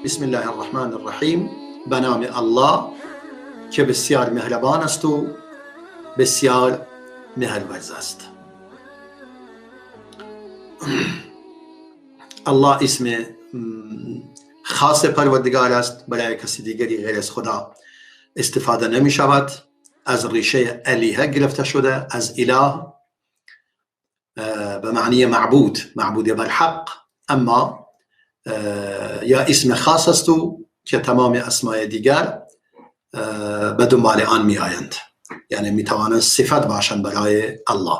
بسم الله الرحمن الرحیم. به نام الله که بسیار مهربان است و بسیار مهرورز است. الله اسم خاص پروردگار است، برای کسی دیگری غیر از خدا استفاده نمی شود. از ریشه الیه گرفته شده، از اله به معنی معبود بالحق، اما یا اسم خاص است و که تمام اسماء دیگر به دنبال آن می آیند، یعنی می توانند صفت باشند برای الله.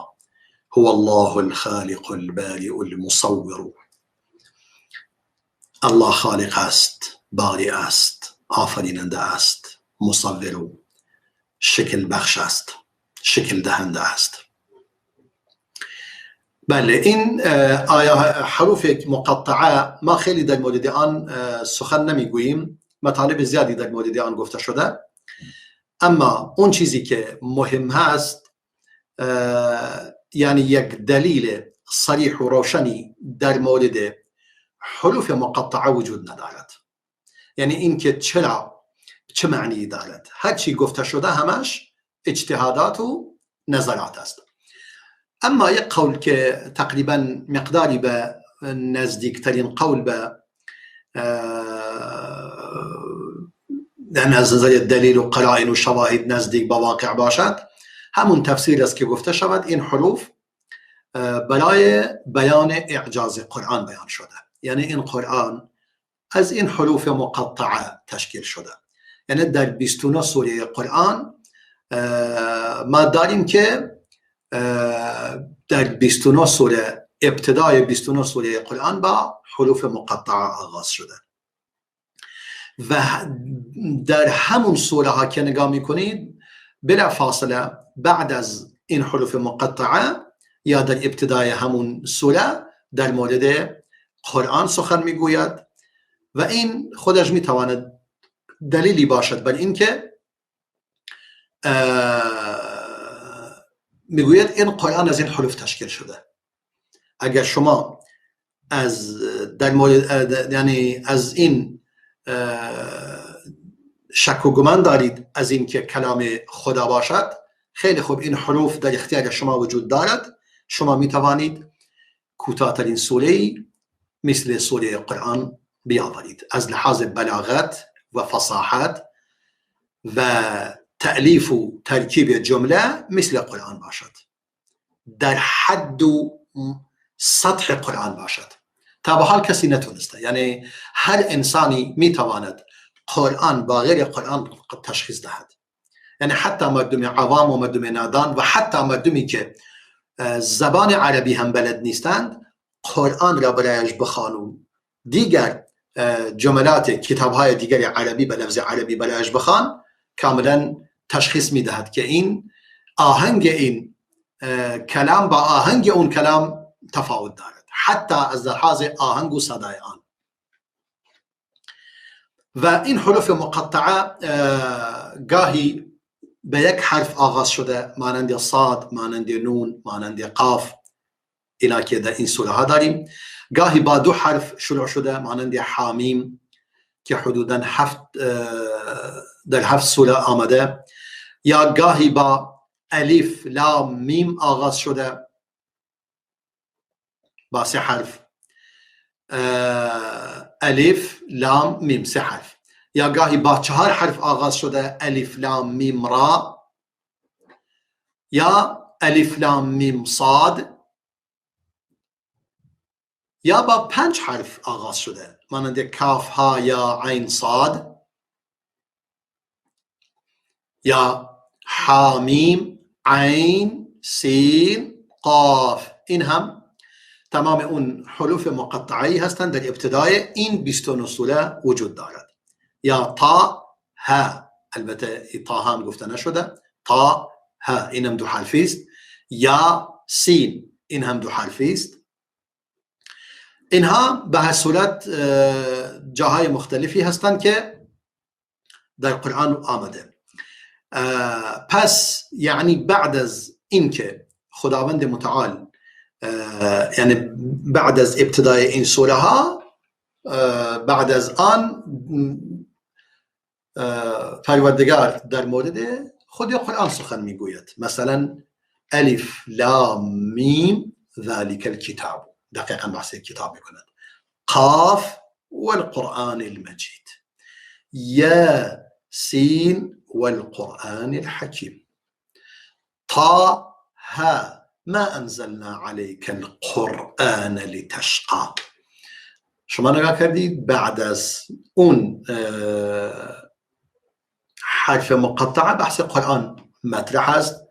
هو الله الخالق البارئ المصور. الله خالق است، بارئ است، آفریننده است، مصور، شکل بخش است، شکل دهنده است. بله، این حروف مقطعه ما خیلی در مورد آن سخن نمیگوییم، مطالب زیادی در مورد آن گفته شده، اما اون چیزی که مهم هست یعنی یک دلیل صریح و روشنی در مورد حروف مقطعه وجود ندارد. یعنی این که چرا، چه معنی دارد، هر چی گفته شده همش اجتهادات و نظرات است. اما یک قول که تقریبا مقداری به نزدیکترین قول به در نظر دلیل و قرائن و شواهد نزدیک با واقع باشد، همون تفسیر است که گفته شود این حروف برای بیان اعجاز قرآن بیان شده. یعنی این قرآن از این حروف مقطعه تشکیل شده. یعنی در 29 سوره قرآن ما داریم که در 29 سوره، ابتدای 29 سوره قرآن با حروف مقطعه آغاز شده و در همون سوره ها که نگاه میکنید بلا فاصله بعد از این حروف مقطعه یا در ابتدای همون سوره در مورد قرآن سخن میگوید و این خودش میتواند دلیلی باشد بر این که میگوید این قرآن از این حروف تشکیل شده. اگر شما از در مورد یعنی از این شک و گمان دارید از این که کلام خدا باشد، خیلی خوب، این حروف در اختیار شما وجود دارد. شما میتوانید کوتاه‌ترین سوره مثل سوره قرآن بیاورید، از لحاظ بلاغت و فصاحت و تألیف و ترکیب جمله مثل قرآن باشد، در حد و سطح قرآن باشد. تا به حال کسی نتونسته. یعنی هر انسانی میتواند قرآن با غیر قرآن تشخیص دهد. یعنی حتی مردم عوام و مردم نادان و حتی مردمی که زبان عربی هم بلد نیستند، قرآن را برایش بخوانند، دیگر جملات کتاب‌های دیگر عربی به لفظ عربی برایش بخوان، کاملا تشخیص میدهد که این آهنگ این کلام با آهنگ اون کلام تفاوت دارد، حتی از لحاظ آهنگ و صدای آن. و این حروف مقطعه گاهی به یک حرف آغاز شده، مانند صاد، مانند نون، مانند قاف، اینا که در این سوره ها داریم. گاهی با 2 حرف شروع شده، مانند حامیم که حدوداً در 7 سوره آمده، یا گاهی با الف لام میم آغاز شده با 3 حرف، الف لام میم 3 حرف، یا گاهی با 4 حرف آغاز شده، الف لام میم را، یا الف لام میم صاد، یا با 5 حرف آغاز شده، مانند کاف ها یا عین صاد، یا حامیم عین سین قاف. این هم تمام اون حروف مقطعی هستند در ابتدای این 29 سوره وجود دارد. یا تا ها، البته تا هم گفته نشده، تا ها این هم 2 حرفی است، یا سین این هم 2 حرفی است. اینها به هر صورت جاهای مختلفی هستند که در قرآن آمده. پس یعنی بعد از اینکه خداوند متعال یعنی بعد از ابتدای این سوره ها بعد از آن پروردگار در مورد خود قرآن سخن میگوید. مثلا الف لام میم ذلك الكتاب، دقیقا بحث کتاب میکند. قاف والقرآن المجید، یا سین والقرآن الحکیم، طا ها ما انزلنا عليك القرآن لتشقى. شما نگاه کردید بعد از اون حرف مقطعه بحث قرآن مطرح است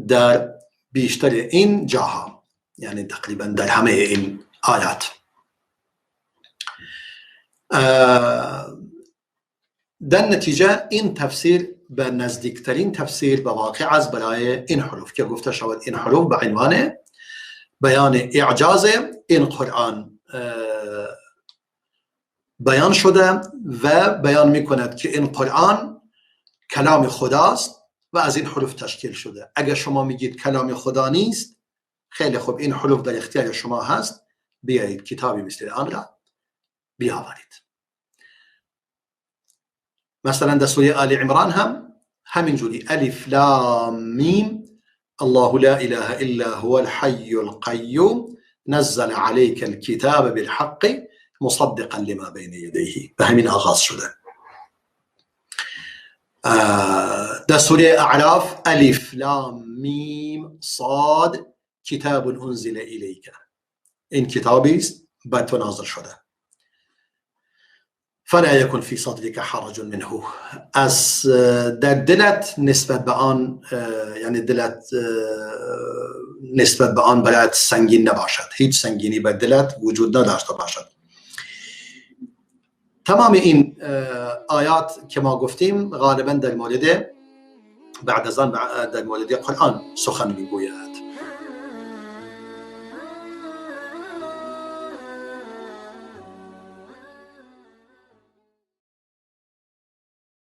در بیشتر این جاها، یعنی تقریبا در همه این آیات. در نتیجه این تفسیر به نزدیکترین تفسیر به واقع است برای این حروف که گفته شود این حروف به عنوان بیان اعجاز این قرآن بیان شده و بیان میکند که این قرآن کلام خداست و از این حروف تشکیل شده. اگر شما میگید کلام خدا نیست، خیلی خوب، این حروف در اختیار شما هست، بیایید کتابی مثل آن را بیاورید. مثلا در سوره آل عمران هم همینجوری الف لام میم الله لا اله الا هو الحي القيوم نزل عليك الكتاب بالحق مصدقا لما بين يديه، به همین آغاز شده. در سوره اعراف الف لام میم صاد کتاب انزل الیک، این کتابی است بر تو نازل شده. فلا يكن في صدرك حرج منه، از در دلت نسبت به آن، یعنی دلت نسبت به آن برایت سنگین نباشد، هیچ سنگینی بر دلت وجود نداشته باشد. تمام این آیات که ما گفتیم غالبا در مورد بعد از آن در مورد قرآن سخن میگوید.